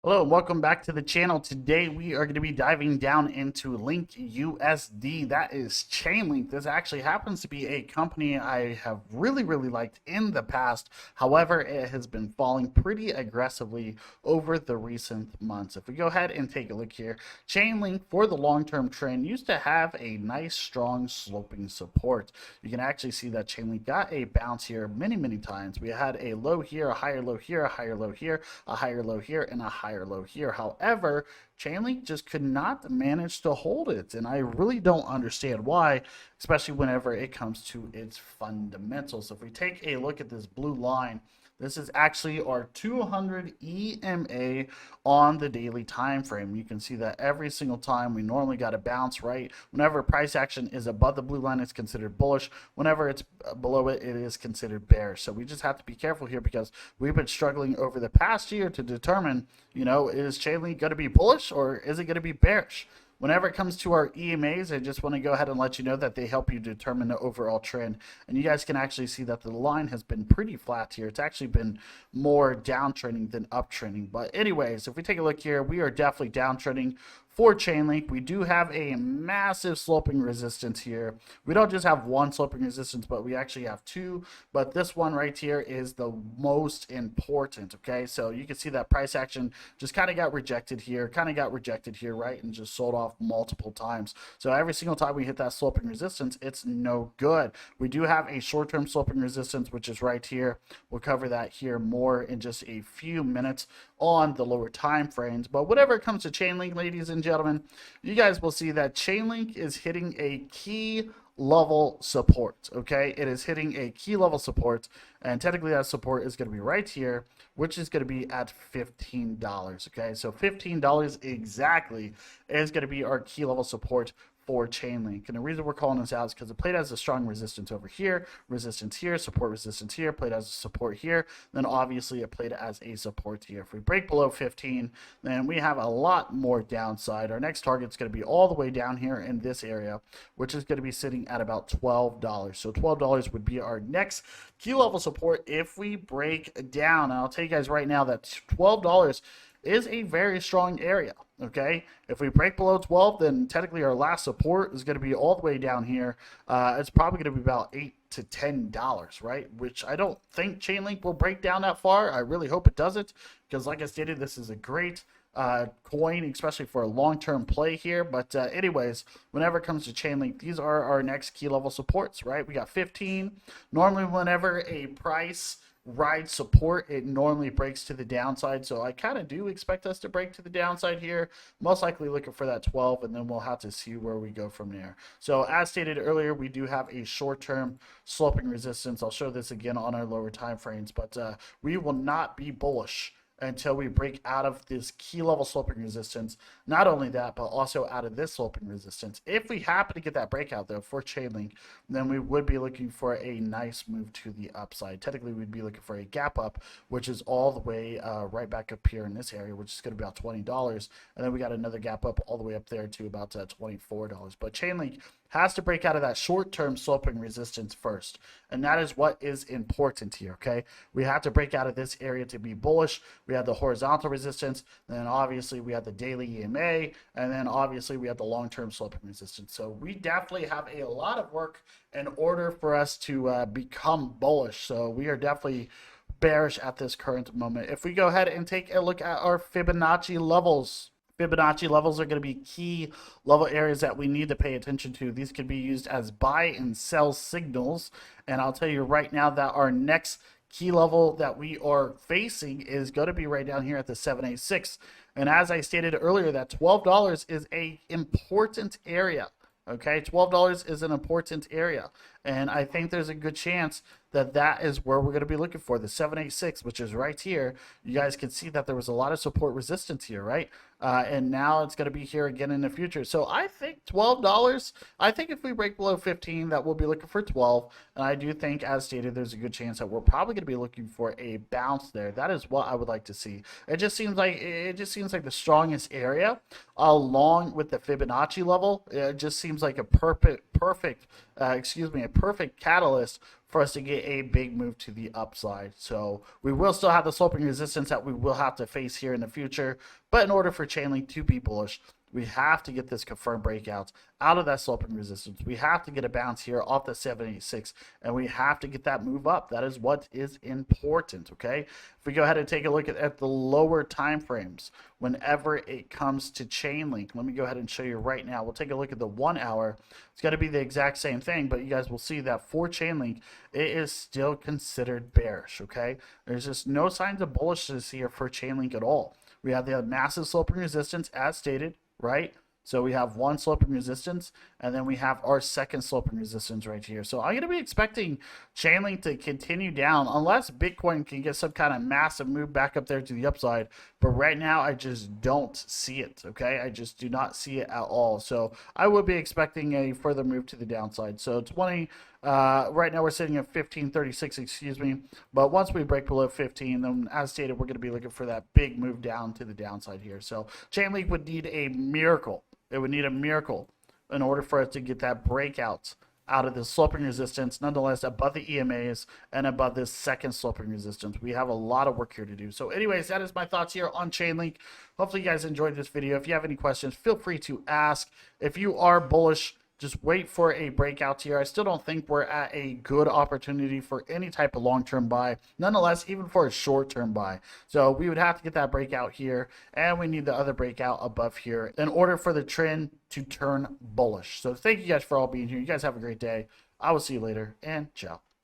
Hello and welcome back to the channel. Today we are going to be diving down into Link USD. That is Chainlink. This actually happens to be a company I have really liked in the past. However, it has been falling pretty aggressively over the recent months. If we go ahead and take a look here, Chainlink for the long-term trend used to have a nice strong sloping support. You can actually see that Chainlink got a bounce here many times. We had a low here, a higher low here, a higher low here, a higher low here, and a higher low here. However, Chainlink just could not manage to hold it, and I really don't understand why, especially whenever it comes to its fundamentals. If we take a look at this blue line, this is actually our 200 EMA on the daily time frame. You can see that every single time we normally got a bounce, right? Whenever price action is above the blue line, it's considered bullish. Whenever it's below it, it is considered bearish. So we just have to be careful here because we've been struggling over the past year to determine, is Chainlink going to be bullish or is it going to be bearish? Whenever it comes to our EMAs, I just want to go ahead and let you know that they help you determine the overall trend. And you guys can actually see that the line has been pretty flat here. It's actually been more downtrending than uptrending. But anyways, if we take a look here, we are definitely downtrending for Chainlink. We do have a massive sloping resistance here. We don't just have one sloping resistance, but we actually have two. But this one right here is the most important, okay? So you can see that price action just kind of got rejected here, right? And just sold off multiple times. So every single time we hit that sloping resistance, it's no good. We do have a short-term sloping resistance, which is right here. We'll cover that here more in just a few minutes on the lower time frames. But whenever it comes to Chainlink, ladies and gentlemen, you guys will see that Chainlink is hitting a key level support. Okay, it is hitting a key level support, and technically that support is going to be right here, which is going to be at $15. Okay, so $15 exactly is going to be our key level support for Chainlink. And the reason we're calling this out is because it played as a strong resistance over here, resistance here, support resistance here, played as a support here, then obviously it played as a support here. If we break below 15, then we have a lot more downside. Our next target is going to be all the way down here in this area, which is going to be sitting at about $12. So $12 would be our next key level support if we break down. And I'll tell you guys right now that $12 is a very strong area. Okay, if we break below 12, then technically our last support is going to be all the way down here. It's probably going to be about $8 to $10, right? Which I don't think Chainlink will break down that far. I really hope it doesn't, because like I stated, this is a great coin, especially for a long-term play here. But anyways, whenever it comes to Chainlink, these are our next key level supports, right? We got 15. Normally, whenever a price ride support, it normally breaks to the downside, so I kind of do expect us to break to the downside here, most likely looking for that 12, and then we'll have to see where we go from there. So as stated earlier, we do have a short-term sloping resistance. I'll show this again on our lower time frames, but we will not be bullish until we break out of this key level sloping resistance. Not only that, but also out of this sloping resistance. If we happen to get that breakout though for Chainlink, then we would be looking for a nice move to the upside. Technically, we'd be looking for a gap up, which is all the way right back up here in this area, which is going to be about $20. And then we got another gap up all the way up there to about $24. But Chainlink has to break out of that short-term sloping resistance first. And that is what is important here, okay? We have to break out of this area to be bullish. We have the horizontal resistance, then obviously we have the daily EMA, and then obviously we have the long-term sloping resistance. So we definitely have a lot of work in order for us to become bullish. So we are definitely bearish at this current moment. If we go ahead and take a look at our Fibonacci levels, Fibonacci levels are going to be key level areas that we need to pay attention to. These can be used as buy and sell signals. And I'll tell you right now that our next key level that we are facing is going to be right down here at the 786. And as I stated earlier, that $12 is an important area. Okay, $12 is an important area. And I think there's a good chance that that is where we're going to be looking for, the 786, which is right here. You guys can see that there was a lot of support resistance here, right? And now it's going to be here again in the future. So I think $12, I think if we break below 15, that we'll be looking for 12. And I do think, as stated, there's a good chance that we're probably going to be looking for a bounce there. That is what I would like to see. It just seems like the strongest area, along with the Fibonacci level. It just seems like a perfect perfect, a perfect catalyst for us to get a big move to the upside. So we will still have the sloping resistance that we will have to face here in the future. But in order for Chainlink to be bullish, we have to get this confirmed breakout out of that sloping resistance. We have to get a bounce here off the 786, and we have to get that move up. That is what is important, okay? If we go ahead and take a look at the lower time frames, whenever it comes to Chainlink, let me go ahead and show you right now. We'll take a look at the 1 hour. It's going to be the exact same thing, but you guys will see that for Chainlink, it is still considered bearish, okay? There's just no signs of bullishness here for Chainlink at all. We have the massive sloping resistance as stated, right? So we have one sloping resistance, and then we have our second sloping resistance right here. So I'm going to be expecting Chainlink to continue down unless Bitcoin can get some kind of massive move back up there to the upside. But right now, I just don't see it, okay? I just do not see it at all. So I would be expecting a further move to the downside. So 20, right now we're sitting at 1536, excuse me. But once we break below 15, then as stated, we're going to be looking for that big move down to the downside here. So Chainlink would need a miracle. It would need a miracle in order for us to get that breakout out of the sloping resistance, nonetheless above the EMAs and above this second sloping resistance. We have a lot of work here to do. So anyways, that is my thoughts here on Chainlink. Hopefully you guys enjoyed this video. If you have any questions, feel free to ask. If you are bullish, just wait for a breakout here. I still don't think we're at a good opportunity for any type of long-term buy, nonetheless, even for a short-term buy. So we would have to get that breakout here, and we need the other breakout above here in order for the trend to turn bullish. So thank you guys for all being here. You guys have a great day. I will see you later, and ciao.